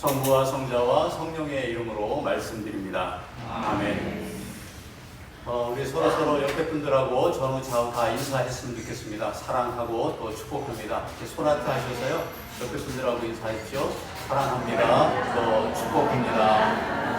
성부와 성자와 성령의 이름으로 말씀드립니다. 아멘. 우리 서로 옆에 분들하고 전후 좌우 다 인사했으면 좋겠습니다. 사랑하고 또 축복합니다. 이렇게 손아트 하셔서요. 옆에 분들하고 인사하십시오. 사랑합니다. 또 축복합니다.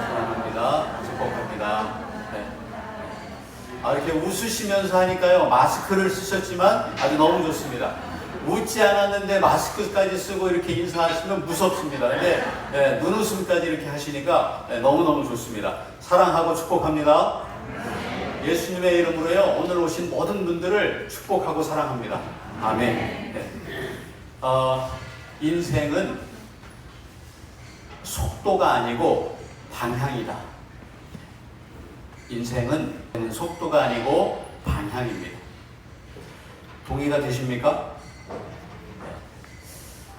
사랑합니다. 축복합니다. 네. 이렇게 웃으시면서 하니까요. 마스크를 쓰셨지만 아주 너무 좋습니다. 웃지 않았는데 마스크까지 쓰고 이렇게 인사하시면 무섭습니다. 근데 눈웃음까지 이렇게 하시니까 너무너무 좋습니다. 사랑하고 축복합니다. 예수님의 이름으로요. 오늘 오신 모든 분들을 축복하고 사랑합니다. 아멘. 네. 인생은 속도가 아니고 방향이다. 인생은 속도가 아니고 방향입니다. 동의가 되십니까?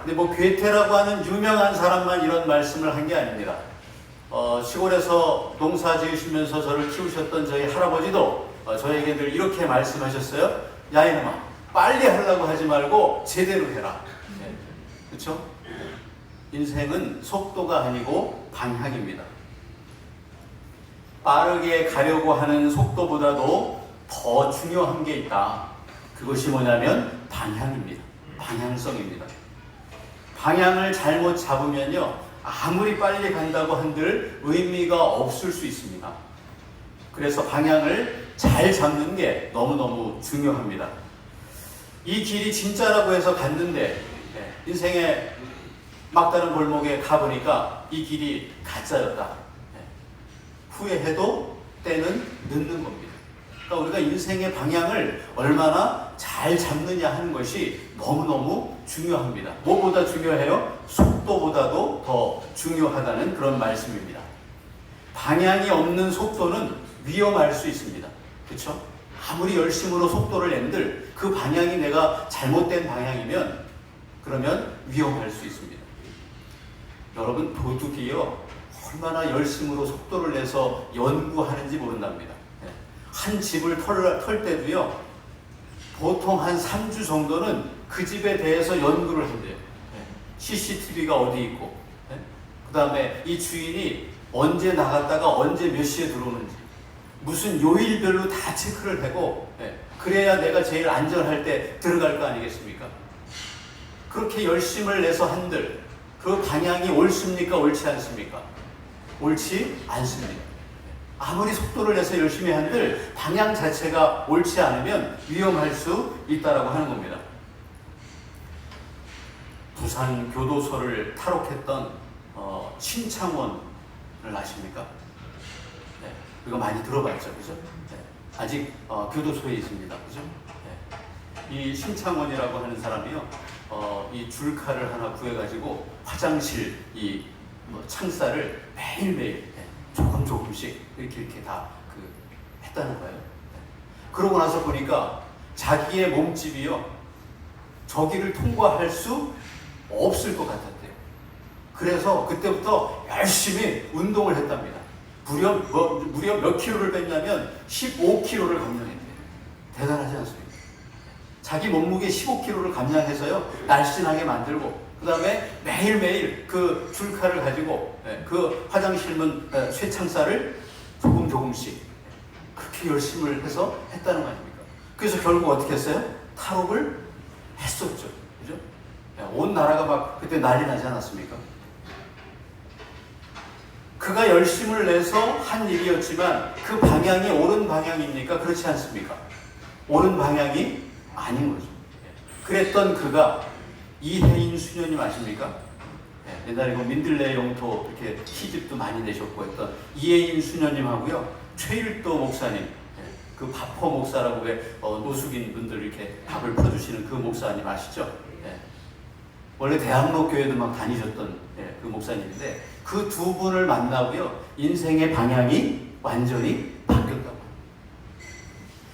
근데 괴테라고 하는 유명한 사람만 이런 말씀을 한 게 아닙니다. 시골에서 농사 지으시면서 저를 키우셨던 저희 할아버지도 저에게 늘 이렇게 말씀하셨어요. 야 이놈아, 빨리 하려고 하지 말고 제대로 해라. 네. 그렇죠? 인생은 속도가 아니고 방향입니다. 빠르게 가려고 하는 속도보다도 더 중요한 게 있다. 그것이 뭐냐면 방향입니다. 방향성입니다. 방향을 잘못 잡으면요, 아무리 빨리 간다고 한들 의미가 없을 수 있습니다. 그래서 방향을 잘 잡는 게 너무너무 중요합니다. 이 길이 진짜라고 해서 갔는데 인생의 막다른 골목에 가보니까 이 길이 가짜였다. 후회해도 때는 늦는 겁니다. 그러니까 우리가 인생의 방향을 얼마나 잘 잡느냐 하는 것이 너무너무 중요합니다. 뭐보다 중요해요? 속도보다도 더 중요하다는 그런 말씀입니다. 방향이 없는 속도는 위험할 수 있습니다. 그렇죠? 아무리 열심으로 속도를 낸들 그 방향이 내가 잘못된 방향이면 그러면 위험할 수 있습니다. 여러분, 도둑이요, 얼마나 열심으로 속도를 내서 연구하는지 모른답니다. 한 집을 털 때도요, 보통 한 3주 정도는 그 집에 대해서 연구를 한대요. CCTV가 어디 있고, 그 다음에 이 주인이 언제 나갔다가 언제 몇 시에 들어오는지, 무슨 요일별로 다 체크를 하고, 그래야 내가 제일 안전할 때 들어갈 거 아니겠습니까? 그렇게 열심을 내서 한들 그 방향이 옳습니까? 옳지 않습니까? 옳지 않습니다. 아무리 속도를 내서 열심히 한들 방향 자체가 옳지 않으면 위험할 수 있다라고 하는 겁니다. 부산 교도소를 탈옥했던 신창원을 아십니까? 네, 이거 많이 들어봤죠, 그죠? 네, 아직 교도소에 있습니다, 그죠? 네. 이 신창원이라고 하는 사람이요, 이 줄칼을 하나 구해가지고 화장실 이 창살을 매일매일 조금씩 이렇게 다 했다는 거예요. 그러고 나서 보니까 자기의 몸집이요, 저기를 통과할 수 없을 것 같았대요. 그래서 그때부터 열심히 운동을 했답니다. 무려 몇 킬로를 뺐냐면 15킬로를 감량했대요. 대단하지 않습니까? 자기 몸무게 15킬로를 감량해서요, 날씬하게 만들고, 그 다음에 매일매일 그 줄칼을 가지고 그 화장실문 쇠창살을 조금씩 그렇게 열심히 해서 했다는 거 아닙니까? 그래서 결국 어떻게 했어요? 탈옥을 했었죠. 그죠? 온 나라가 막 그때 난리 나지 않았습니까? 그가 열심을 내서 한 일이었지만 그 방향이 옳은 방향입니까? 그렇지 않습니까? 옳은 방향이 아닌 거죠. 그랬던 그가 이혜인 수녀님 아십니까? 옛날에 민들레 영토 이렇게 시집도 많이 내셨고 했던 이혜인 수녀님하고요, 최일도 목사님, 그 바포 목사라고 왜 노숙인 분들 이렇게 밥을 퍼주시는 그 목사님 아시죠? 원래 대학로 교회도 막 다니셨던 그 목사님인데 그 두 분을 만나고요, 인생의 방향이 완전히 바뀌었다고.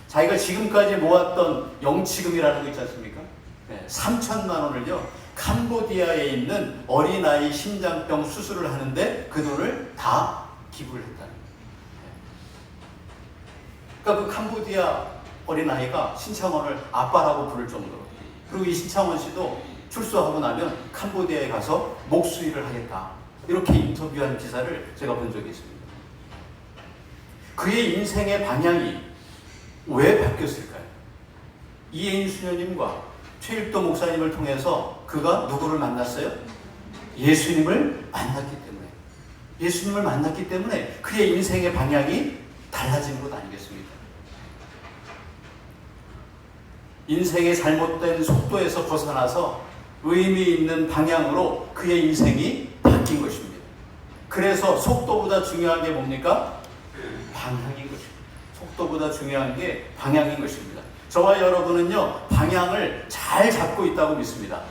자기가 지금까지 모았던 영치금이라는 거 있지 않습니까? 3천만 원을요, 캄보디아에 있는 어린아이 심장병 수술을 하는데 그 돈을 다 기부를 했다는 거예요. 그러니까 그 캄보디아 어린아이가 신창원을 아빠라고 부를 정도로, 그리고 이 신창원 씨도 출소하고 나면 캄보디아에 가서 목수일을 하겠다. 이렇게 인터뷰한 기사를 제가 본 적이 있습니다. 그의 인생의 방향이 왜 바뀌었을까요? 이혜인 수녀님과 최일도 목사님을 통해서 그가 누구를 만났어요? 예수님을 만났기 때문에. 예수님을 만났기 때문에 그의 인생의 방향이 달라진 것 아니겠습니까? 인생의 잘못된 속도에서 벗어나서 의미 있는 방향으로 그의 인생이 바뀐 것입니다. 그래서 속도보다 중요한 게 뭡니까? 방향인 것입니다. 속도보다 중요한 게 방향인 것입니다. 저와 여러분은요, 방향을 잘 잡고 있다고 믿습니다.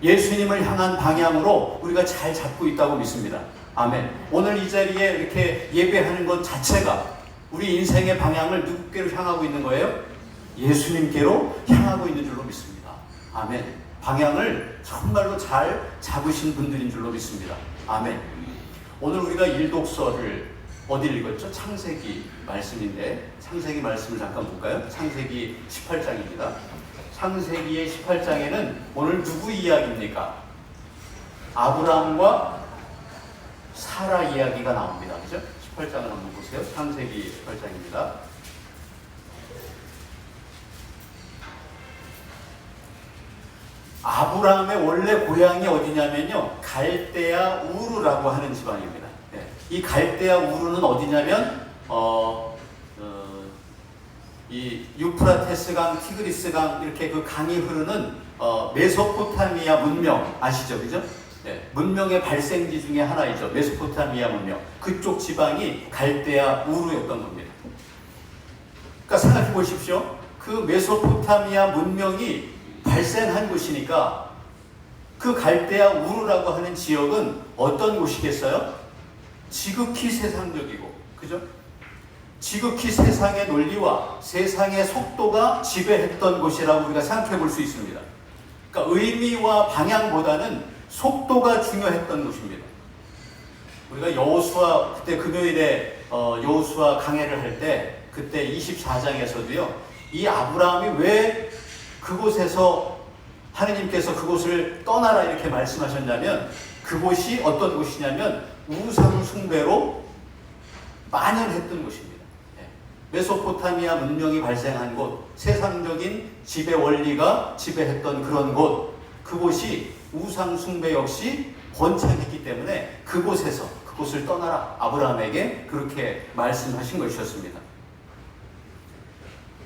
예수님을 향한 방향으로 우리가 잘 잡고 있다고 믿습니다. 아멘. 오늘 이 자리에 이렇게 예배하는 것 자체가 우리 인생의 방향을 누구께로 향하고 있는 거예요? 예수님께로 향하고 있는 줄로 믿습니다. 아멘. 방향을 정말로 잘 잡으신 분들인 줄로 믿습니다. 아멘. 오늘 우리가 일독서를 어디 읽었죠? 창세기 말씀인데 창세기 말씀을 잠깐 볼까요? 창세기 18장입니다. 창세기의 18장에는 오늘 누구 이야기입니까? 아브라함과 사라 이야기가 나옵니다. 그죠? 18장을 한번 보세요. 창세기 18장입니다. 아브라함의 원래 고향이 어디냐면요, 갈대아 우르라고 하는 지방입니다. 이 갈대아 우르는 어디냐면 이 유프라테스강, 티그리스강 이렇게 그 강이 흐르는 메소포타미아 문명 아시죠, 그죠? 네, 문명의 발생지 중에 하나이죠. 메소포타미아 문명. 그쪽 지방이 갈대아 우르였던 겁니다. 그러니까 생각해 보십시오. 그 메소포타미아 문명이 발생한 곳이니까 그 갈대아 우르라고 하는 지역은 어떤 곳이겠어요? 지극히 세상적이고, 그죠? 지극히 세상의 논리와 세상의 속도가 지배했던 곳이라고 우리가 생각해 볼 수 있습니다. 그러니까 의미와 방향보다는 속도가 중요했던 곳입니다. 우리가 여호수아, 그때 금요일에 여호수아 강해를 할 때 그때 24장에서도요, 이 아브라함이 왜 그곳에서 하느님께서 그곳을 떠나라 이렇게 말씀하셨냐면, 그곳이 어떤 곳이냐면 우상 숭배로 만연했던 곳입니다. 메소포타미아 문명이 발생한 곳, 세상적인 지배 원리가 지배했던 그런 곳, 그곳이 우상 숭배 역시 번창했기 때문에 그곳을 떠나라, 아브라함에게 그렇게 말씀하신 것이었습니다.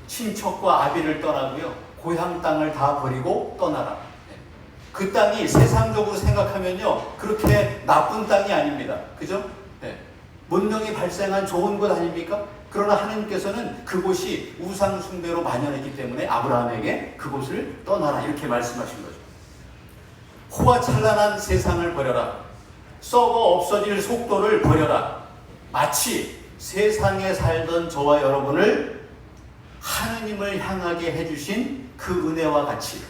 친척과 아비를 떠나고요, 고향 땅을 다 버리고 떠나라. 그 땅이 세상적으로 생각하면요, 그렇게 나쁜 땅이 아닙니다. 그죠? 네. 문명이 발생한 좋은 곳 아닙니까? 그러나 하나님께서는 그곳이 우상 숭배로 만연했기 때문에 아브라함에게 그곳을 떠나라 이렇게 말씀하신 거죠. 호화찬란한 세상을 버려라. 썩어 없어질 속도를 버려라. 마치 세상에 살던 저와 여러분을 하느님을 향하게 해주신 그 은혜와 같이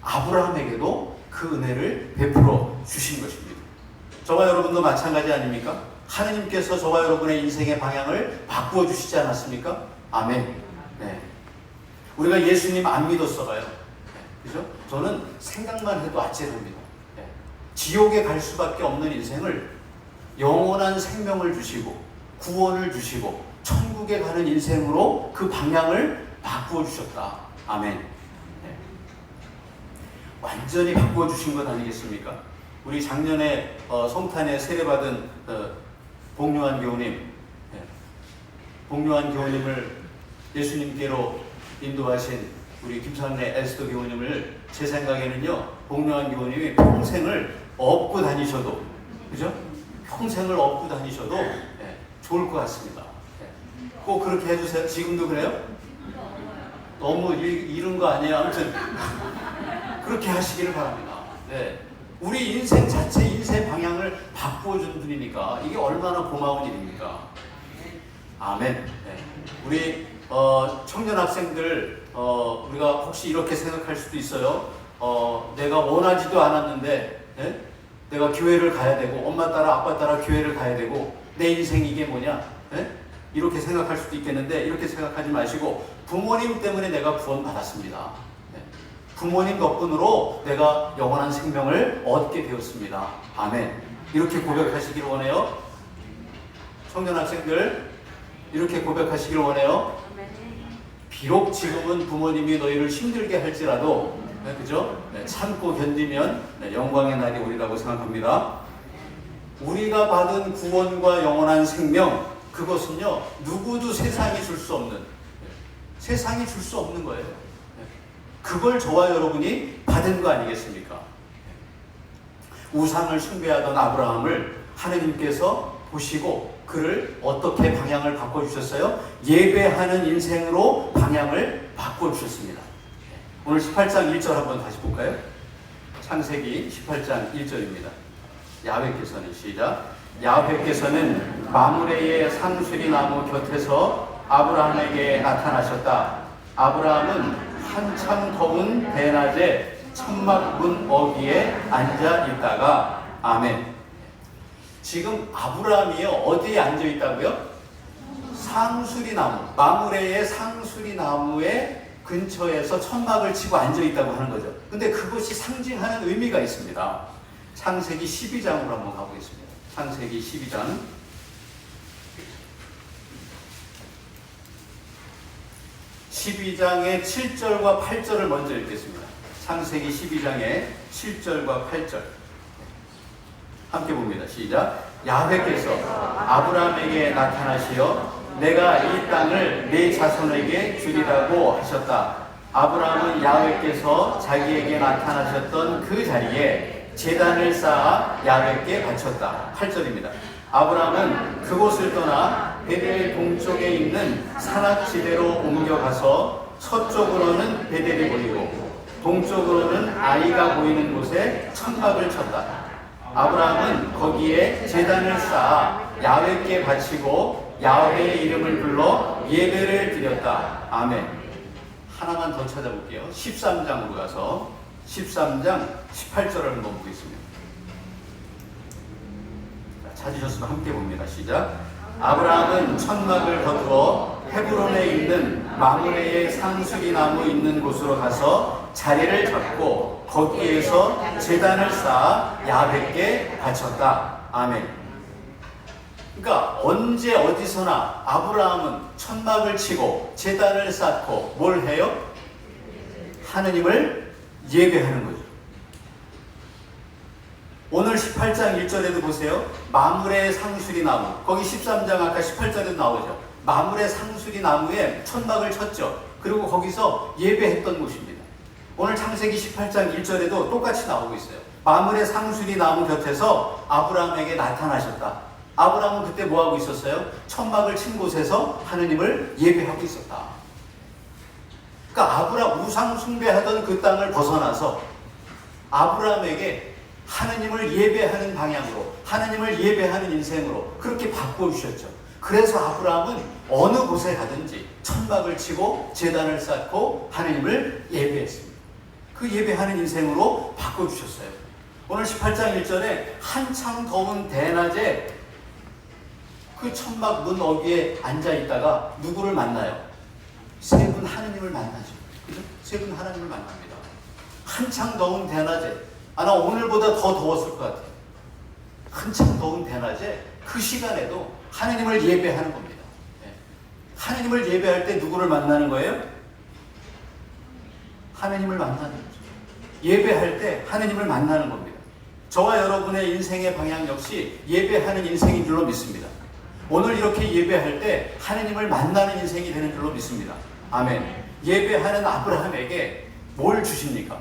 아브라함에게도 그 은혜를 베풀어 주신 것입니다. 저와 여러분도 마찬가지 아닙니까? 하느님께서 저와 여러분의 인생의 방향을 바꾸어 주시지 않았습니까? 아멘. 네. 우리가 예수님 안 믿었어가요. 네. 그죠? 저는 생각만 해도 아찔합니다. 네. 지옥에 갈 수밖에 없는 인생을 영원한 생명을 주시고 구원을 주시고 천국에 가는 인생으로 그 방향을 바꾸어 주셨다. 아멘. 완전히 바꾸어 주신 것 아니겠습니까? 우리 작년에 성탄에 세례받은 복요한 교우님, 복요한 교우님을 예수님께로 인도하신 우리 김상래 에스더 교우님을 제 생각에는요, 복요한 교우님이 평생을 업고 다니셔도, 그죠? 평생을 업고 다니셔도 좋을 것 같습니다. 꼭 그렇게 해주세요. 지금도 그래요? 너무 이른 거 아니에요? 아무튼 그렇게 하시기를 바랍니다. 네. 우리 인생 자체, 인생 방향을 바꾸어준 분이니까 이게 얼마나 고마운 일입니까? 아멘. 네. 우리 청년 학생들, 우리가 혹시 이렇게 생각할 수도 있어요. 내가 원하지도 않았는데, 네? 내가 교회를 가야 되고, 엄마 따라 아빠 따라 교회를 가야 되고, 내 인생 이게 뭐냐? 네? 이렇게 생각할 수도 있겠는데, 이렇게 생각하지 마시고, 부모님 때문에 내가 구원받았습니다. 부모님 덕분으로 내가 영원한 생명을 얻게 되었습니다. 아멘. 이렇게 고백하시길 원해요. 청년 학생들 이렇게 고백하시길 원해요. 비록 지금은 부모님이 너희를 힘들게 할지라도 그죠? 참고 견디면 영광의 날이 오리라고 생각합니다. 우리가 받은 구원과 영원한 생명, 그것은요 누구도 세상이 줄 수 없는, 세상이 줄 수 없는 거예요. 그걸 저와 여러분이 받은 거 아니겠습니까? 우상을 숭배하던 아브라함을 하느님께서 보시고 그를 어떻게 방향을 바꿔주셨어요? 예배하는 인생으로 방향을 바꿔주셨습니다. 오늘 18장 1절 한번 다시 볼까요? 창세기 18장 1절입니다. 야훼께서는 시작. 야훼께서는 마므레의 상수리 나무 곁에서 아브라함에게 나타나셨다. 아브라함은 한참 더운 대낮에 천막 문 어귀에 앉아 있다가 아멘. 지금 아브라함이요 어디에 앉아 있다고요? 상수리 나무, 마므레의 상수리 나무에 근처에서 천막을 치고 앉아 있다고 하는 거죠. 근데 그것이 상징하는 의미가 있습니다. 창세기 12장으로 한번 가보겠습니다. 창세기 12장 12장의 7절과 8절을 먼저 읽겠습니다. 창세기 12장의 7절과 8절 함께 봅니다. 시작. 야훼께서 아브라함에게 나타나시어 내가 이 땅을 네 자손에게 주리라고 하셨다. 아브라함은 야훼께서 자기에게 나타나셨던 그 자리에 제단을 쌓아 야훼께 바쳤다. 8절입니다. 아브라함은 그곳을 떠나 베델 동쪽에 있는 산악지대로 옮겨가서 서쪽으로는 베델이 보이고 동쪽으로는 아이가 보이는 곳에 천막을 쳤다. 아브라함은 거기에 제단을 쌓아 야훼께 바치고 야훼의 이름을 불러 예배를 드렸다. 아멘. 하나만 더 찾아볼게요. 13장으로 가서 13장 18절을 한번 보겠습니다. 찾으셨으면 함께 봅니다. 시작. 아브라함은 천막을 거두어 헤브론에 있는 마므레의 상수리 나무 있는 곳으로 가서 자리를 잡고 거기에서 제단을 쌓아 야훼께 바쳤다. 아멘. 그러니까 언제 어디서나 아브라함은 천막을 치고 제단을 쌓고 뭘 해요? 하느님을 예배하는 거죠. 오늘 18장 1절에도 보세요. 마므레의 상수리 나무. 거기 13장 아까 18절에도 나오죠. 마므레 상수리 나무에 천막을 쳤죠. 그리고 거기서 예배했던 곳입니다. 오늘 창세기 18장 1절에도 똑같이 나오고 있어요. 마므레 상수리 나무 곁에서 아브라함에게 나타나셨다. 아브라함은 그때 뭐하고 있었어요? 천막을 친 곳에서 하느님을 예배하고 있었다. 그러니까 아브라함 우상 숭배하던 그 땅을 벗어나서 아브라함에게 하느님을 예배하는 방향으로, 하느님을 예배하는 인생으로 그렇게 바꿔주셨죠. 그래서 아브라함은 어느 곳에 가든지 천막을 치고 제단을 쌓고 하느님을 예배했습니다. 그 예배하는 인생으로 바꿔주셨어요. 오늘 18장 1절에 한창 더운 대낮에 그 천막 문 어귀에 앉아있다가 누구를 만나요? 세 분 하느님을 만나죠. 그죠? 세 분 하나님을 만납니다. 한창 더운 대낮에, 나 오늘보다 더 더웠을 것 같아요. 한창 더운 대낮에 그 시간에도 하느님을 예배하는 겁니다. 하느님을 예배할 때 누구를 만나는 거예요? 하느님을 만나는 거죠. 예배할 때 하느님을 만나는 겁니다. 저와 여러분의 인생의 방향 역시 예배하는 인생인 줄로 믿습니다. 오늘 이렇게 예배할 때 하느님을 만나는 인생이 되는 줄로 믿습니다. 아멘. 예배하는 아브라함에게 뭘 주십니까?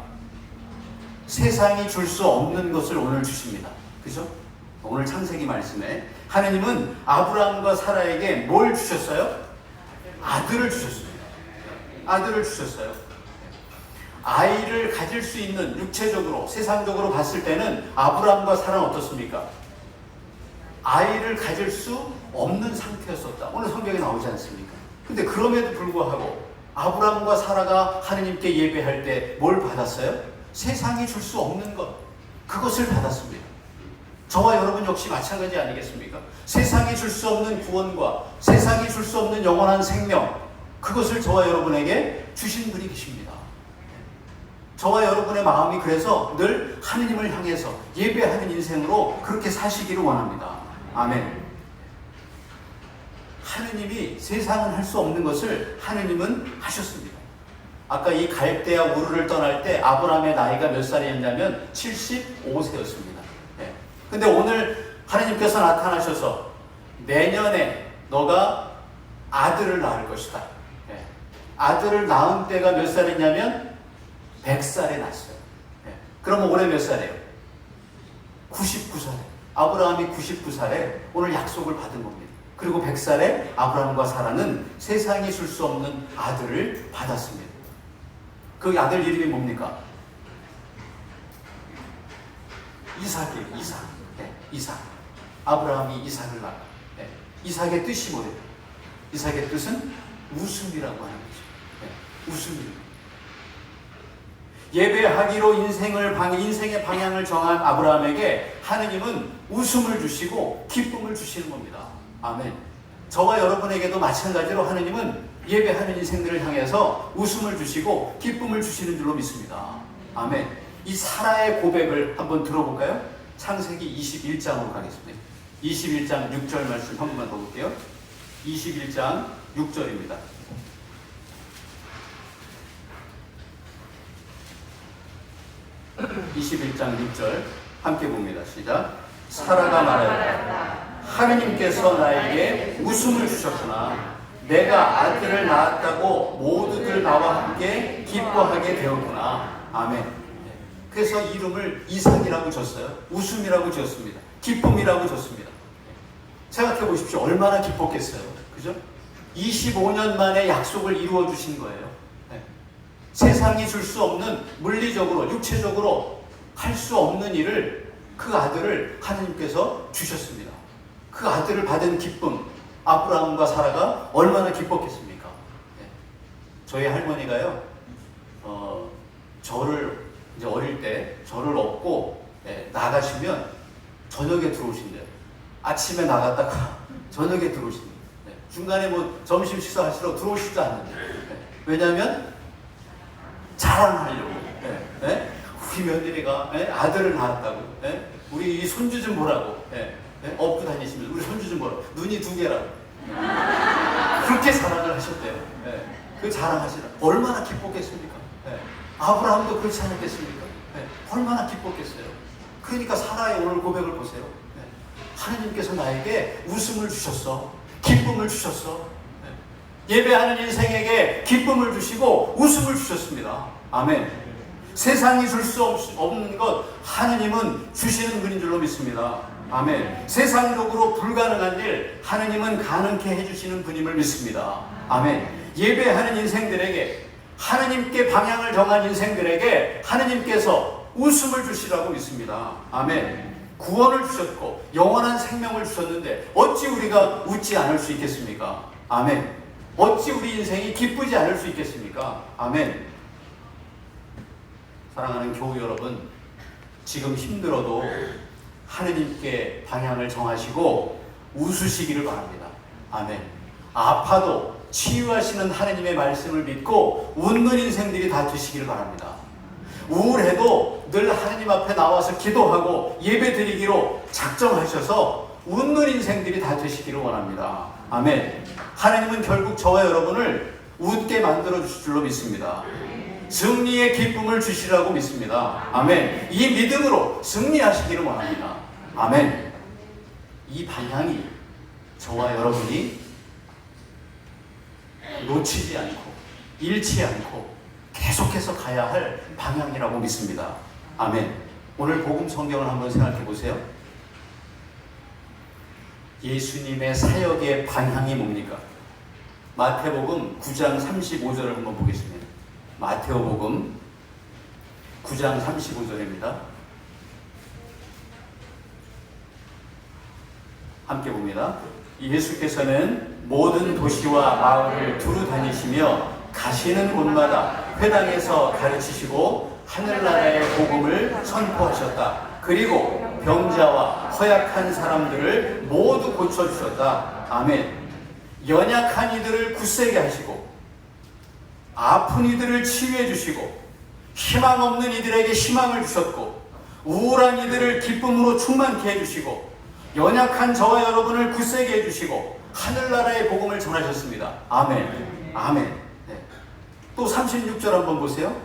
세상이 줄 수 없는 것을 오늘 주십니다. 그죠? 오늘 창세기 말씀에 하느님은 아브라함과 사라에게 뭘 주셨어요? 아들을 주셨습니다. 아들을 주셨어요. 아이를 가질 수 있는 육체적으로, 세상적으로 봤을 때는 아브라함과 사라는 어떻습니까? 아이를 가질 수 없는 상태였었다. 오늘 성경에 나오지 않습니까? 근데 그럼에도 불구하고 아브라함과 사라가 하느님께 예배할 때 뭘 받았어요? 세상이 줄 수 없는 것, 그것을 받았습니다. 저와 여러분 역시 마찬가지 아니겠습니까? 세상이 줄 수 없는 구원과 세상이 줄 수 없는 영원한 생명, 그것을 저와 여러분에게 주신 분이 계십니다. 저와 여러분의 마음이 그래서 늘 하느님을 향해서 예배하는 인생으로 그렇게 사시기를 원합니다. 아멘. 하느님이 세상은 할 수 없는 것을 하느님은 하셨습니다. 아까 이 갈대아 우르를 떠날 때 아브라함의 나이가 몇 살이었냐면 75세였습니다. 근데 오늘 하느님께서 나타나셔서 내년에 너가 아들을 낳을 것이다. 아들을 낳은 때가 몇 살이냐면 100살에 낳았어요. 그럼 올해 몇 살이에요? 99살에. 아브라함이 99살에 오늘 약속을 받은 겁니다. 그리고 100살에 아브라함과 사라는 세상에 줄 수 없는 아들을 받았습니다. 그 아들 이름이 뭡니까? 이삭이에요. 이삭. 이삭. 아브라함이 이삭을 낳아. 이삭의 뜻이 뭐예요? 이삭의 뜻은 웃음이라고 하는 거죠. 웃음입니다. 예배하기로 인생의 방향을 정한 아브라함에게 하느님은 웃음을 주시고 기쁨을 주시는 겁니다. 아멘. 저와 여러분에게도 마찬가지로 하느님은 예배하는 인생들을 향해서 웃음을 주시고 기쁨을 주시는 줄로 믿습니다. 아멘. 이 사라의 고백을 한번 들어볼까요? 창세기 21장으로 가겠습니다. 21장 6절 말씀 한 번만 더 볼게요. 21장 6절입니다. 21장 6절 함께 봅니다. 시작. 사라가 말하였다. 하느님께서 나에게 웃음을 주셨구나. 내가 아들을 낳았다고 모두들 나와 함께 기뻐하게 되었구나. 아멘. 그래서 이름을 이삭이라고 졌어요. 웃음이라고 지었습니다. 기쁨이라고 졌습니다. 생각해 보십시오. 얼마나 기뻤겠어요. 그죠? 25년 만에 약속을 이루어 주신 거예요. 세상이 줄 수 없는 물리적으로, 육체적으로 할 수 없는 일을 그 아들을 하느님께서 주셨습니다. 그 아들을 받은 기쁨, 아브라함과 사라가 얼마나 기뻤겠습니까? 저희 할머니가요, 저를 이제 어릴 때 저를 업고 나가시면 저녁에 들어오신대요. 아침에 나갔다가 저녁에 들어오신대요. 중간에 뭐 점심 식사하시러 들어오시지도 않는데. 왜냐하면 자랑하려고. 우리 며느리가 아들을 낳았다고. 우리 이 손주 좀 보라고. 업고 다니시면 우리 손주 좀 보라고. 눈이 2개라고. 그렇게 자랑을 하셨대요. 그 자랑하시라. 얼마나 기뻤겠습니까? 아브라함도 그렇지 않았겠습니까? 얼마나 기뻤겠어요. 그러니까 사라의 오늘 고백을 보세요. 하나님께서 나에게 웃음을 주셨어. 기쁨을 주셨어. 예배하는 인생에게 기쁨을 주시고 웃음을 주셨습니다. 아멘. 세상이 줄 수 없는 것 하느님은 주시는 분인 줄로 믿습니다. 아멘. 세상적으로 불가능한 일 하느님은 가능케 해주시는 분임을 믿습니다. 아멘. 예배하는 인생들에게, 하느님께 방향을 정한 인생들에게 하느님께서 웃음을 주시라고 믿습니다. 아멘. 구원을 주셨고 영원한 생명을 주셨는데 어찌 우리가 웃지 않을 수 있겠습니까? 아멘. 어찌 우리 인생이 기쁘지 않을 수 있겠습니까? 아멘. 사랑하는 교우 여러분, 지금 힘들어도 하느님께 방향을 정하시고 웃으시기를 바랍니다. 아멘. 아파도 치유하시는 하느님의 말씀을 믿고 웃는 인생들이 다 되시기를 바랍니다. 우울해도 늘 하느님 앞에 나와서 기도하고 예배드리기로 작정하셔서 웃는 인생들이 다 되시기를 원합니다. 아멘. 하느님은 결국 저와 여러분을 웃게 만들어 주실 줄로 믿습니다. 승리의 기쁨을 주시라고 믿습니다. 아멘. 이 믿음으로 승리하시기를 원합니다. 아멘. 이 방향이 저와 여러분이 놓치지 않고 잃지 않고 계속해서 가야 할 방향이라고 믿습니다. 아멘. 오늘 복음 성경을 한번 생각해 보세요. 예수님의 사역의 방향이 뭡니까? 마태복음 9장 35절을 한번 보겠습니다. 마태복음 9장 35절입니다. 함께 봅니다. 예수께서는 모든 도시와 마을을 두루 다니시며 가시는 곳마다 회당에서 가르치시고 하늘나라의 복음을 선포하셨다. 그리고 병자와 허약한 사람들을 모두 고쳐주셨다. 아멘. 연약한 이들을 굳세게 하시고 아픈 이들을 치유해 주시고 희망 없는 이들에게 희망을 주셨고, 우울한 이들을 기쁨으로 충만케 해주시고, 연약한 저와 여러분을 굳세게 해주시고, 하늘나라의 복음을 전하셨습니다. 아멘. 아멘. 네. 또 36절 한번 보세요.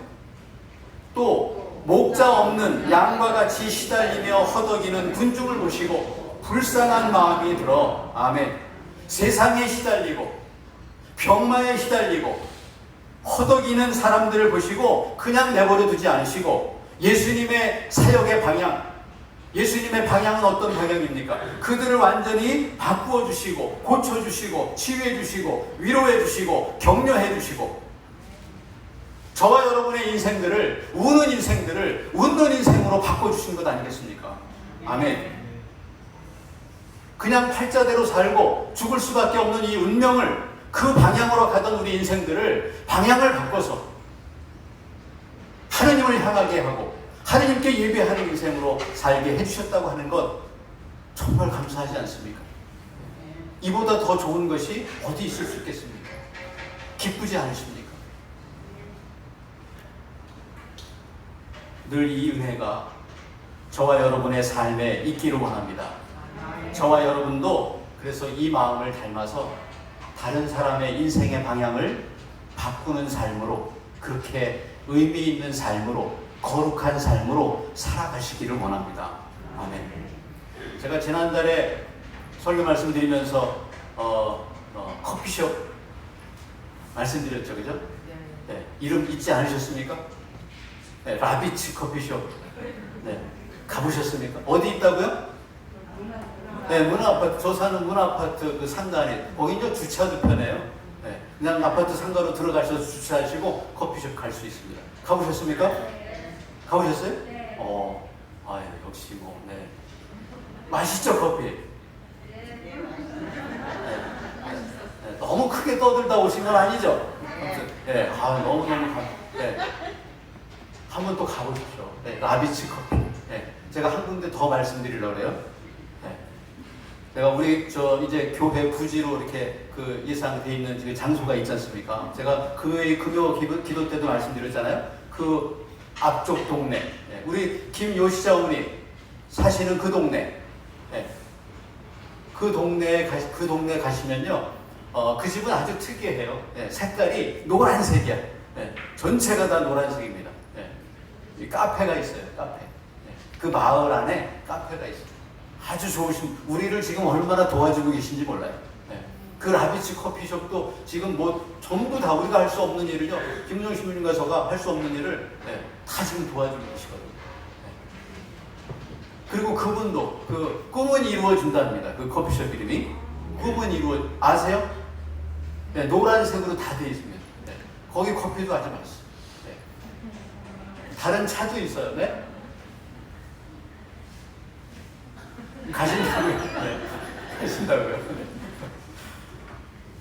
또 목자 없는 양과 같이 시달리며 허덕이는 군중을 보시고 불쌍한 마음이 들어, 아멘, 세상에 시달리고 병마에 시달리고 허덕이는 사람들을 보시고 그냥 내버려 두지 않으시고 예수님의 사역의 방향, 예수님의 방향은 어떤 방향입니까? 그들을 완전히 바꾸어 주시고 고쳐 주시고 치유해 주시고 위로해 주시고 격려해 주시고, 저와 여러분의 인생들을, 우는 인생들을 웃는 인생으로 바꿔주신 것 아니겠습니까? 아멘. 그냥 팔자대로 살고 죽을 수밖에 없는 이 운명을, 그 방향으로 가던 우리 인생들을 방향을 바꿔서 하느님을 향하게 하고 하느님께 예배하는 인생으로 살게 해주셨다고 하는 것, 정말 감사하지 않습니까? 이보다 더 좋은 것이 어디 있을 수 있겠습니까? 기쁘지 않으십니까? 늘 이 은혜가 저와 여러분의 삶에 있기를 원합니다. 저와 여러분도 그래서 이 마음을 닮아서 다른 사람의 인생의 방향을 바꾸는 삶으로, 그렇게 의미 있는 삶으로, 거룩한 삶으로 살아가시기를 원합니다. 아멘. 제가 지난달에 설교 말씀드리면서 커피숍 말씀드렸죠, 그죠? 네, 이름 잊지 않으셨습니까? 네, 라비치 커피숍. 네, 가보셨습니까? 어디 있다고요? 네, 문화아파트. 저 사는 문화아파트 그 상가에, 거기는 주차도 편해요. 네, 그냥 아파트 상가로 들어가셔서 주차하시고 커피숍 갈 수 있습니다. 가보셨습니까? 가보셨어요? 네. 아, 역시 뭐, 네. 맛있죠, 커피? 네. 네. 너무 크게 떠들다 오신 건 아니죠? 네, 너무너무 네. 한번 또 가보십시오. 네, 라비치 커피. 네, 제가 한 군데 더 말씀드리려고 해요. 네, 제가 우리 이제 교회 부지로 이렇게 그 예상돼 있는 그 장소가 있지 않습니까? 제가 금요 기도 때도 말씀드렸잖아요. 그 앞쪽 동네, 네, 우리 김요시자 어머니 사시는 그 동네, 네, 그 동네 가시면요, 그 집은 아주 특이해요. 네, 색깔이 노란색이야. 네, 전체가 다 노란색입니다. 이 카페가 있어요. 카페. 네. 그 마을 안에 카페가 있어요. 아주 좋으신, 우리를 지금 얼마나 도와주고 계신지 몰라요. 네. 그 라비치 커피숍도 지금 뭐 전부 다 우리가 할 수 없는 일을요, 김정신 minist과 저가 할 수 없는 일을, 네, 다 지금 도와주고 계시거든요. 네. 그리고 그분도 그 꿈은 이루어진답니다. 그 커피숍 이름이 꿈은 아세요? 네, 노란색으로 다 되어 있습니다. 네. 거기 커피도 아주 맛있어요. 다른 차도 있어요. 네? 가신다고요? 네. 가신다고요? 네.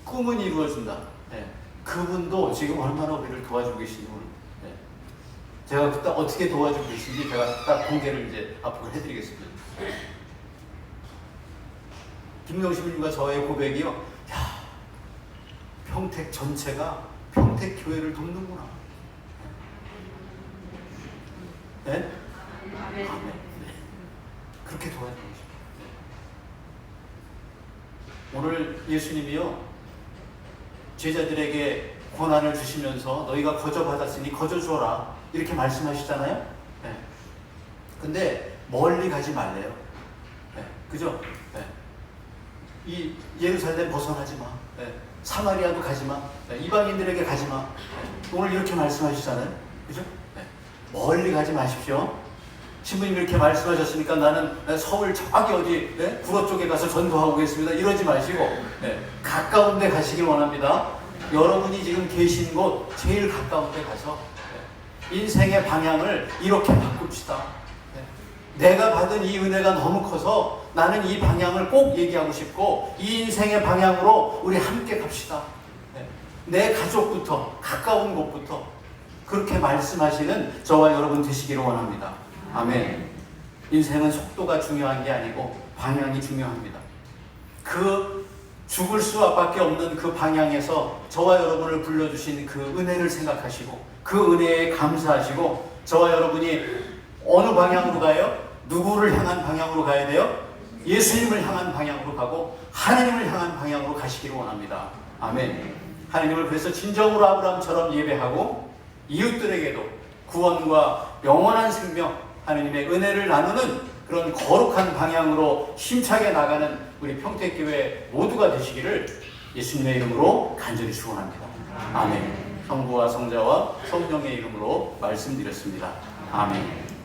꿈은 이루어진다. 네. 그분도 지금 얼마나 우리를 도와주고 계신지 모르겠어요. 네. 제가 그때 어떻게 도와주고 계신지 제가 딱 공개를 이제 앞으로 해드리겠습니다. 김명식 님과 저의 고백이요. 야, 평택 전체가 평택 교회를 돕는구나. 네? 아멘. 네. 그렇게 도와주고 싶어요. 네. 오늘 예수님이요, 제자들에게 고난을 주시면서 너희가 거저받았으니 거저주어라 이렇게 말씀하시잖아요. 네. 근데 멀리 가지 말래요. 네. 그죠? 네. 이 예루살렘 벗어나지 마. 네. 사마리아도 가지 마. 네. 이방인들에게 가지 마. 네. 오늘 이렇게 말씀하시잖아요. 그죠? 멀리 가지 마십시오. 신부님이 이렇게 말씀하셨으니까 나는 서울 저기 어디, 네? 구로 쪽에 가서 전도하고 오겠습니다. 이러지 마시고, 네, 가까운 데 가시길 원합니다. 여러분이 지금 계신 곳 제일 가까운 데 가서, 네, 인생의 방향을 이렇게 바꿉시다. 네, 내가 받은 이 은혜가 너무 커서 나는 이 방향을 꼭 얘기하고 싶고 이 인생의 방향으로 우리 함께 갑시다. 네, 내 가족부터, 가까운 곳부터 그렇게 말씀하시는 저와 여러분 되시기를 원합니다. 아멘. 인생은 속도가 중요한 게 아니고 방향이 중요합니다. 그 죽을 수밖에 없는 그 방향에서 저와 여러분을 불러주신 그 은혜를 생각하시고 그 은혜에 감사하시고 저와 여러분이 어느 방향으로 가요? 누구를 향한 방향으로 가야 돼요? 예수님을 향한 방향으로 가고 하나님을 향한 방향으로 가시기를 원합니다. 아멘. 하나님을 그래서 진정으로 아브라함처럼 예배하고 이웃들에게도 구원과 영원한 생명, 하나님의 은혜를 나누는 그런 거룩한 방향으로 힘차게 나가는 우리 평택교회 모두가 되시기를 예수님의 이름으로 간절히 축원합니다. 아멘. 성부와 성자와 성령의 이름으로 말씀드렸습니다. 아멘.